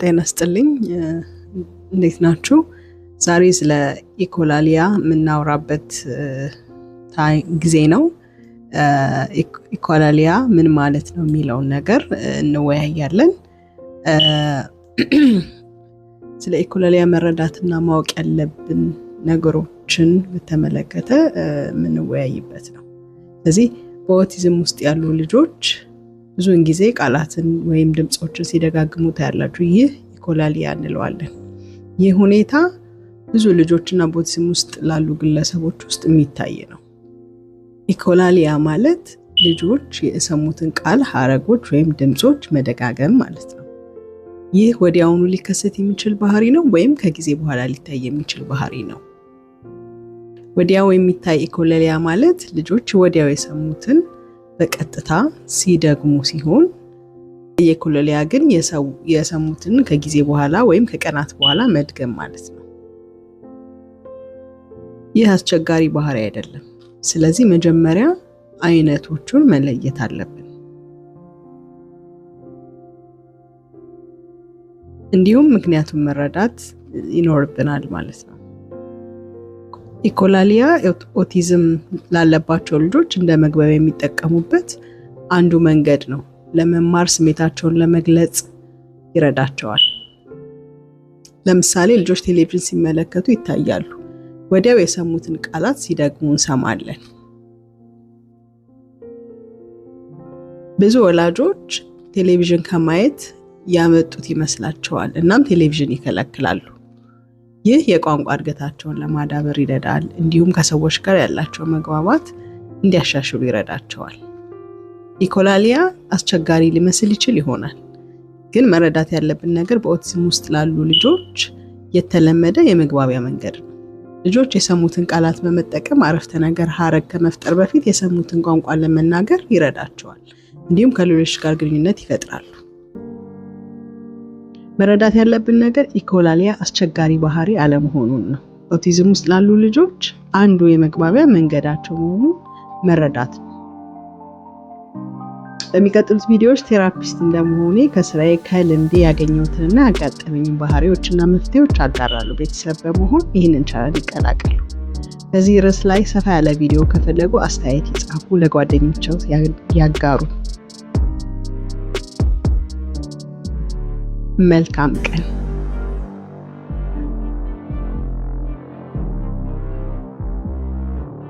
ጤና ይስጥልኝ እንዴት ናችሁ? ዛሬ ስለ ኢኮላሊያ የምናወራበት ጊዜ ነው። ኢኮላሊያ ምን ማለት ነው የሚለውን ነገር እንወያያለን። ስለ ኢኮላሊያ መረዳትና ማወቅ ያለብን ነገሮችን በተመለከተ የምንወያይበት ነው። ስለዚህ በኦቲዝም ውስጥ ያሉ ልጆች ብዙውን ጊዜ ቃላትን ወይም ድምጾችን ሲደጋግሙ ታያላችሁ። ይህ ኢኮላሊያ እንለዋለን። ይህ ሁኔታ ብዙ ልጆችና በኦቲዝም ውስጥ ላሉ ግለሰቦች ውስጥ የሚታይ ነው። ኢኮላሊያ ማለት ልጆች የሰሙትን ቃል ሐረጎች ወይም ድምጾች መደጋገም ማለት ነው። ይህ ወዲያውኑ ሊከሰት የሚችል ባህሪ ነው ወይም ከጊዜ በኋላ ሊታይ የሚችል ባህሪ ነው። ወዲያው የሚታይ ኢኮላሊያ ማለት ልጆች ወዲያው የሰሙትን በቀጥታ ሲደግሙ ሲሆን የኢኮላሊያ ግን የሰሙትን ከጊዜ በኋላ ወይም ከቀናት በኋላ መድገም ማለት ነው። ይህ አስቸጋሪ ባህሪ አይደለም። ስለዚህ መጀመሪያ አይነቶቹን መለየት አለብን። እንዲሁም ምክንያቱን መረዳት ይኖርብናል ማለት ነው። ኢኮላሊያ ኦቲዝም ላለባቸው ልጆች እንደ መግባቢያ የሚጠቀሙበት አንዱ መንገድ ነው። ለመማር ስሜታቸውን ለመግለጽ ይረዳቸዋል። ለምሳሌ ልጆች ቴሌቪዥን ሲመለከቱ ይታያሉ። ወዲያው የሰሙትን ቃላት ሲደግሙ እንሰማለን። ብዙ ወላጆች ቴሌቪዥን ከማየት ያመጡት ይመስላቸዋል እናም ቴሌቪዥን ይከለክላሉ። ይህ የቋንቋ እድገታቸውን ለማዳበር ይረዳል፣ እንዲሁም ከሰዎች ጋር ያላቸው መግባባት እንዲያሻሽሉ ይረዳቸዋል። ኢኮላሊያ አስቸጋሪ ሊመስል ይችል ይሆናል፣ ግን መረዳት ያለብን ነገር በኦቲዝም ውስጥ ላሉ ልጆች የተለመደ የመግባቢያ መንገድ ነው። ልጆች የሰሙትን ቃላት በመጠቀም አረፍተ ነገር ሐረግ ከመፍጠር በፊት የሰሙትን ቋንቋ ለመናገር ይረዳቸዋል፣ እንዲሁም ከሌሎች ጋር ግንኙነት ይፈጥራሉ። መረዳት ያለብን ነገር ኢኮላሊያ አስቸጋሪ ባህሪ አለመሆኑን ነው። ኦቲዝም ውስጥ ላሉ ልጆች አንዱ የመግባቢያ መንገዳቸው መሆኑን መረዳት ነው። በሚቀጥሉት ቪዲዮዎች ቴራፒስት እንደመሆኔ ከስራዬ ከልምዴ ያገኘሁትንና ያጋጠመኝን ባህሪዎችና መፍትሄዎች አጋራለሁ። ቤተሰብ በመሆን ይህንን ቻናል ይቀላቀሉ። በዚህ ርዕስ ላይ ሰፋ ያለ ቪዲዮ ከፈለጉ አስተያየት ይጻፉ፣ ለጓደኞቻቸው ያጋሩ። መልካም ቀን።